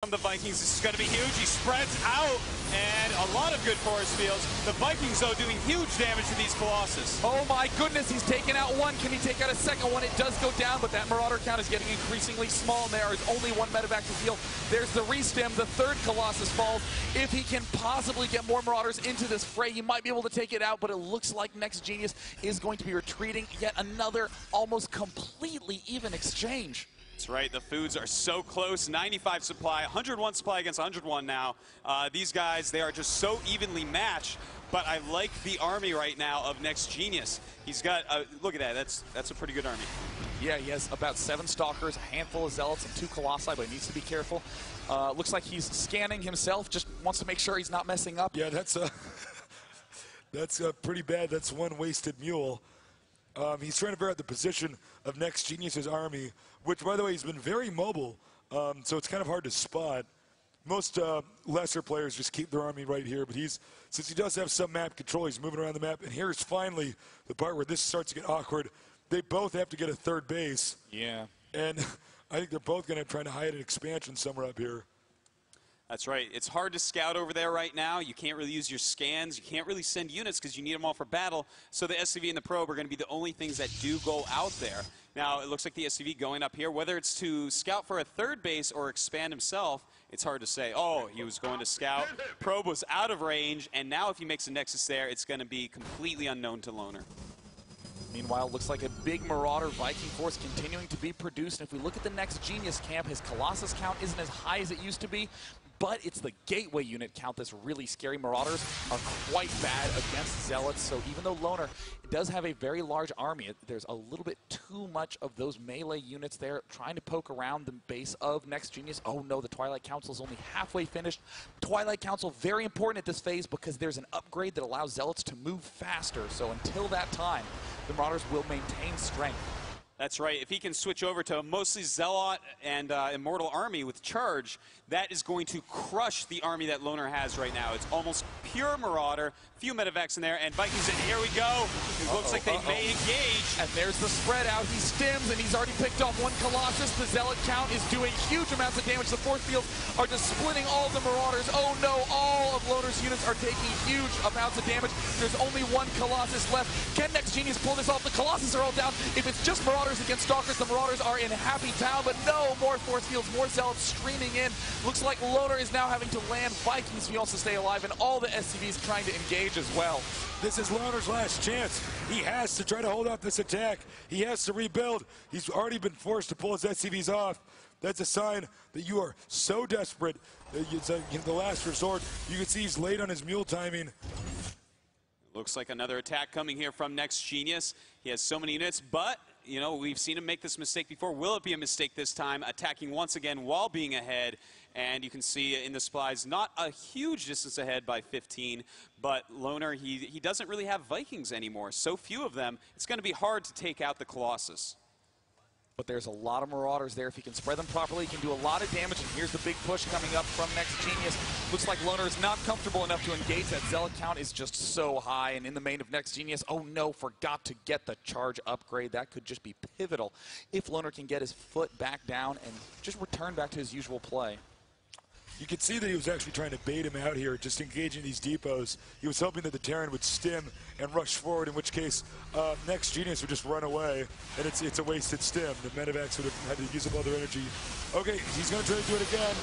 from the Vikings. This is going to be huge. He spreads out, and a lot of good force fields. The Vikings, though, doing huge damage to these Colossus. Oh my goodness, he's taken out one. Can he take out a second one? It does go down, but that Marauder count is getting increasingly small, and there is only one medevac to heal. There's the restem. The third Colossus falls. If he can possibly get more Marauders into this fray, he might be able to take it out, but it looks like NEXGenius is going to be retreating. Yet another almost completely even exchange. That's right, the foods are so close. 95 supply, 101 supply against 101 now. These guys, they are just so evenly matched, but I like the army right now of NEXGenius. He's got, look at that, that's a pretty good army. Yeah, he has about 7 Stalkers, a handful of Zealots, and 2 Colossi, but he needs to be careful. Looks like he's scanning himself, just wants to make sure he's not messing up. Yeah, that's pretty bad. That's one wasted mule. He's trying to figure out the position of NEXGenius's army, which, by the way, he's been very mobile, so it's kind of hard to spot. Most lesser players just keep their army right here, but since he does have some map control, he's moving around the map. And here's finally the part where this starts to get awkward. They both have to get a third base. Yeah. And I think they're both going to try to hide an expansion somewhere up here. That's right. It's hard to scout over there right now. You can't really use your scans. You can't really send units because you need them all for battle. So the SCV and the probe are going to be the only things that do go out there. Now, it looks like the SCV going up here. Whether it's to scout for a third base or expand himself, it's hard to say. Oh, he was going to scout. Probe was out of range. And now if he makes a Nexus there, it's going to be completely unknown to Loner. Meanwhile, it looks like a big Marauder Viking force continuing to be produced. And if we look at the NEXGenius camp, his Colossus count isn't as high as it used to be, but it's the gateway unit count that's really scary. Marauders are quite bad against Zealots, so even though Loner does have a very large army, there's a little bit too much of those melee units there trying to poke around the base of NEXGenius. Oh no, the Twilight Council is only halfway finished. Twilight Council, very important at this phase because there's an upgrade that allows Zealots to move faster, so until that time, the Marauders will maintain strength. That's right. If he can switch over to mostly Zealot and Immortal Army with Charge, that is going to crush the army that Loner has right now. It's almost pure Marauder, few medevacs in there, and Vikings, and here we go. It looks like they may engage. And there's the spread out. He stims, and he's already picked off one Colossus. The Zealot count is doing huge amounts of damage. The force fields are just splitting all of the Marauders. Oh no, all of Loner's units are taking huge amounts of damage. There's only one Colossus left. Can NEXGenius pull this off? The Colossus are all down. If it's just Marauders against Stalkers, the Marauders are in Happy Town, but no, more force fields, more Zealots streaming in. Looks like Loner is now having to land Vikings if he wants to stay alive, and all the SCVs trying to engage as well. This is Loner's last chance. He has to try to hold off this attack. He has to rebuild. He's already been forced to pull his SCVs off. That's a sign that you are so desperate that it's the last resort. You can see he's late on his mule timing. Looks like another attack coming here from NEXGenius. He has so many units, but you know, we've seen him make this mistake before. Will it be a mistake this time? Attacking once again while being ahead. And you can see in the supplies, not a huge distance ahead by 15, but Loner, he doesn't really have Vikings anymore. So few of them, it's going to be hard to take out the Colossus. But there's a lot of Marauders there. If he can spread them properly, he can do a lot of damage. And here's the big push coming up from NEXGenius. Looks like Loner is not comfortable enough to engage. That Zealot count is just so high. And in the main of NEXGenius, oh no, forgot to get the charge upgrade. That could just be pivotal if Loner can get his foot back down and just return back to his usual play. You could see that he was actually trying to bait him out here, just engaging these depots. He was hoping that the Terran would stim and rush forward, in which case NEXGenius would just run away, and it's a wasted stim. The medevacs would have had to use up all their energy. Okay, he's going to try to do it again.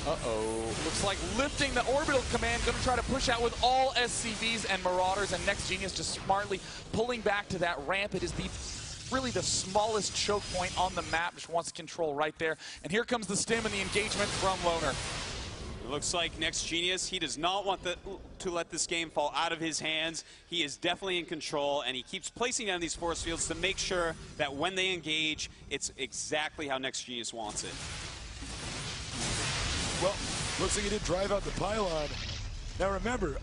Uh-oh. Looks like lifting the orbital command, going to try to push out with all SCVs and Marauders, and NEXGenius just smartly pulling back to that ramp. It is really the smallest choke point on the map. Just wants to control right there. And here comes the stim and the engagement from Loner. It looks like NEXGenius, he does not want to let this game fall out of his hands. He is definitely in control, and he keeps placing down these force fields to make sure that when they engage, it's exactly how NEXGenius wants it. Well, looks like he did drive out the pylon. Now remember,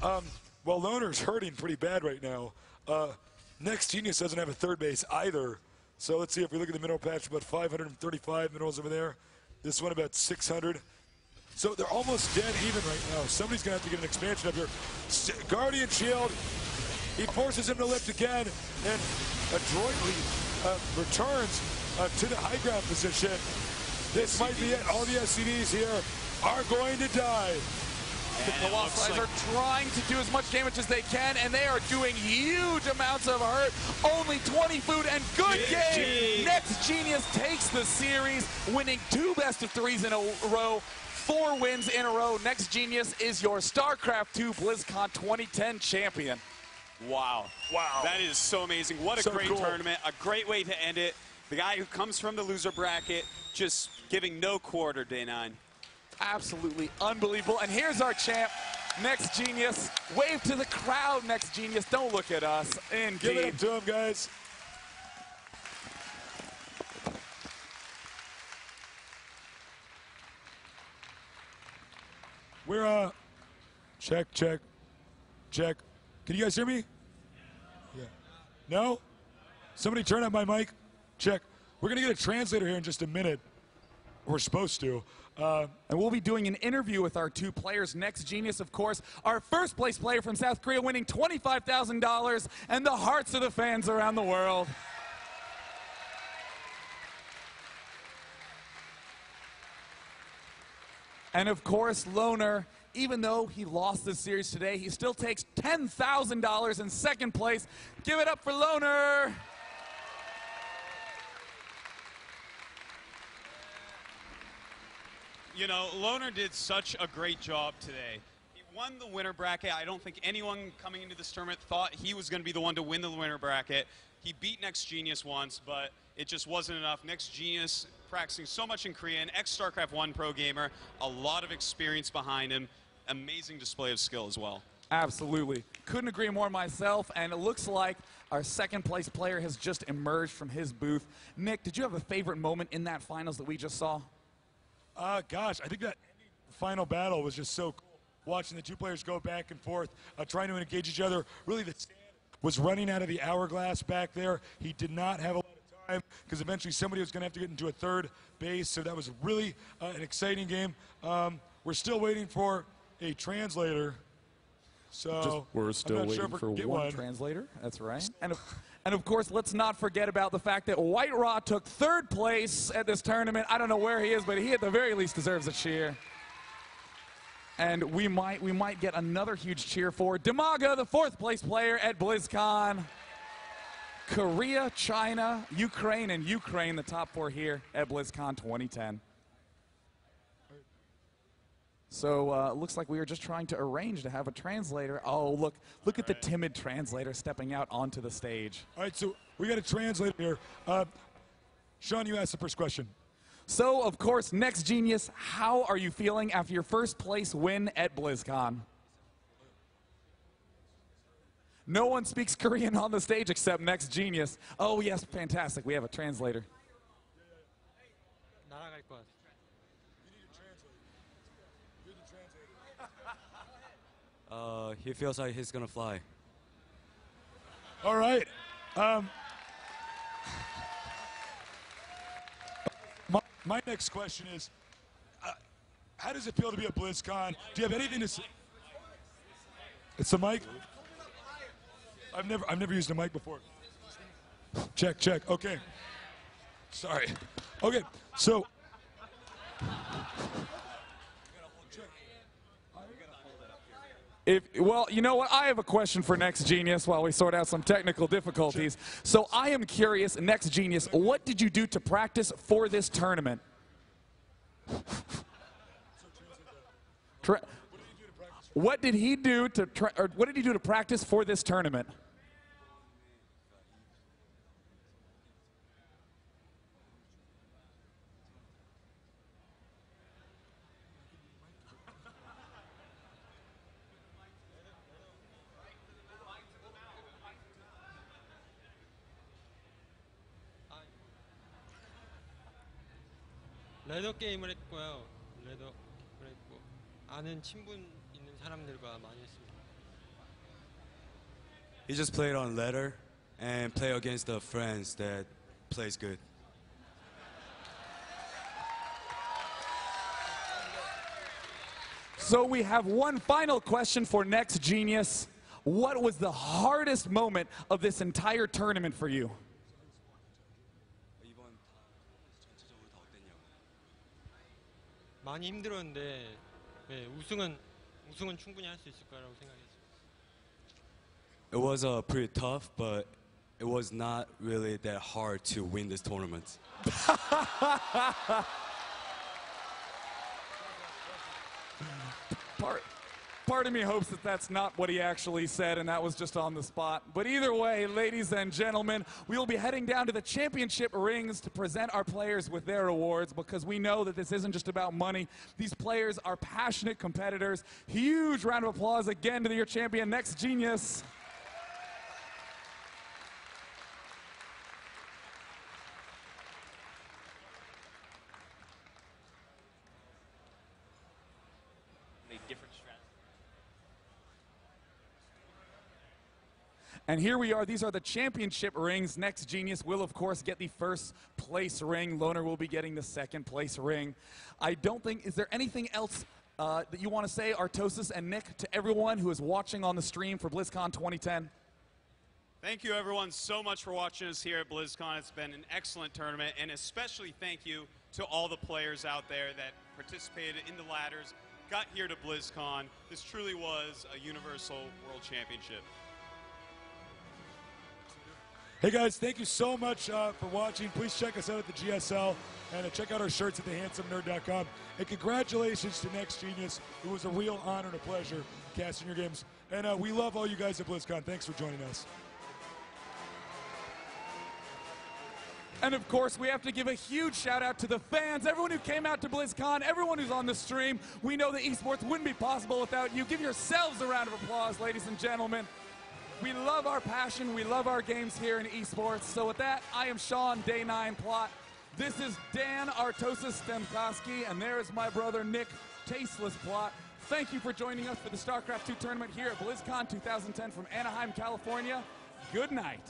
while Loner's hurting pretty bad right now, NEXGenius doesn't have a third base either. So let's see if we look at the mineral patch, about 535 minerals over there. This one about 600. So they're almost dead even right now. Somebody's going to have to get an expansion up here. Guardian Shield. He forces him to lift again and adroitly returns to the high ground position. This might be it. All the SCVs here are going to die. The Colossi are trying to do as much damage as they can, and they are doing huge amounts of hurt. Only 20 food and good game. NEXGenius takes the series, winning 2 best-of-3s in a row, 4 wins in a row. NEXGenius is your StarCraft 2 Blizzcon 2010 champion. Wow. Wow. That is so amazing. What a great tournament. A great way to end it. The guy who comes from the loser bracket just giving no quarter, day 9. Absolutely unbelievable. And here's our champ, NEXGenius. Wave to the crowd, NEXGenius. Don't look at us. Indeed. Give it up to him, guys. We're, check. Can you guys hear me? Yeah. No? Somebody turn up my mic. Check. We're going to get a translator here in just a minute. We're supposed to. And we'll be doing an interview with our 2 players. NEXGenius, of course, our first place player from South Korea, winning $25,000 and the hearts of the fans around the world. And of course, Loner, even though he lost this series today, he still takes $10,000 in second place. Give it up for Loner. You know, Loner did such a great job today. He won the winner bracket. I don't think anyone coming into this tournament thought he was going to be the one to win the winner bracket. He beat NEXGenius once, but it just wasn't enough. NEXGenius practicing so much in Korean, ex-StarCraft 1 pro gamer, a lot of experience behind him, amazing display of skill as well. Absolutely. Couldn't agree more myself, and it looks like our second place player has just emerged from his booth. Nick, did you have a favorite moment in that finals that we just saw? Gosh, I think that final battle was just so cool. Watching the 2 players go back and forth, trying to engage each other. Really, the stand was running out of the hourglass back there. He did not have a lot of time because eventually somebody was going to have to get into a third base. So that was really an exciting game. We're still waiting for a translator. So we're still waiting for one translator. That's right. And of course, let's not forget about the fact that White Raw took 3rd place at this tournament. I don't know where he is, but he at the very least deserves a cheer. And we might get another huge cheer for Demaga, the 4th place player at BlizzCon. Korea, China, Ukraine, and Ukraine, the top 4 here at BlizzCon 2010. So looks like we were just trying to arrange to have a translator. Oh, look at the timid translator stepping out onto the stage. All right, so we got a translator here. Sean, you asked the first question. So, of course, NEXGenius, how are you feeling after your first place win at BlizzCon? No one speaks Korean on the stage except NEXGenius. Oh, yes, fantastic. We have a translator. He feels like he's gonna fly. All right. My next question is, how does it feel to be at BlizzCon? Do you have anything to say? It's the mic? I've never used a mic before. Check. Okay. Sorry. Okay. So. Well, you know what? I have a question for NEXGenius while we sort out some technical difficulties. So I am curious, NEXGenius, what did you do to practice for this tournament? What did he do to practice for this tournament? 레더 게임을 했고요. 레더를 했고 아는 친분 있는 사람들과 많이 했습니다. He just played on ladder and play against the friends that plays good. So we have one final question for NEXGenius. What was the hardest moment of this entire tournament for you? 많이 힘들었는데 네, 우승은 충분히 할 수 있을 거라고 생각했습니다. It was pretty tough, but it was not really that hard to win this tournament. Part of me hopes that that's not what he actually said, and that was just on the spot. But either way, ladies and gentlemen, we will be heading down to the championship rings to present our players with their awards, because we know that this isn't just about money. These players are passionate competitors. Huge round of applause again to your champion, NEXGenius. And here we are. These are the championship rings. NEXGenius will, of course, get the first place ring. Loner will be getting the second place ring. I don't think, is there anything else that you want to say, Artosis and Nick, to everyone who is watching on the stream for Blizzcon 2010? Thank you, everyone, so much for watching us here at Blizzcon. It's been an excellent tournament, and especially thank you to all the players out there that participated in the ladders, got here to BlizzCon. This truly was a universal world championship. Hey guys, thank you so much for watching. Please check us out at the GSL and check out our shirts at thehandsomernerd.com. And congratulations to NEXGenius. It was a real honor and a pleasure casting your games. And we love all you guys at BlizzCon. Thanks for joining us. And of course, we have to give a huge shout out to the fans, everyone who came out to BlizzCon, everyone who's on the stream. We know that esports wouldn't be possible without you. Give yourselves a round of applause, ladies and gentlemen. We love our passion, we love our games here in esports. So with that, I am Sean, Day 9 Plot. This is Dan Artosis Stemkoski, and there is my brother Nick, Tasteless Plot. Thank you for joining us for the StarCraft 2 tournament here at BlizzCon 2010 from Anaheim, California. Good night.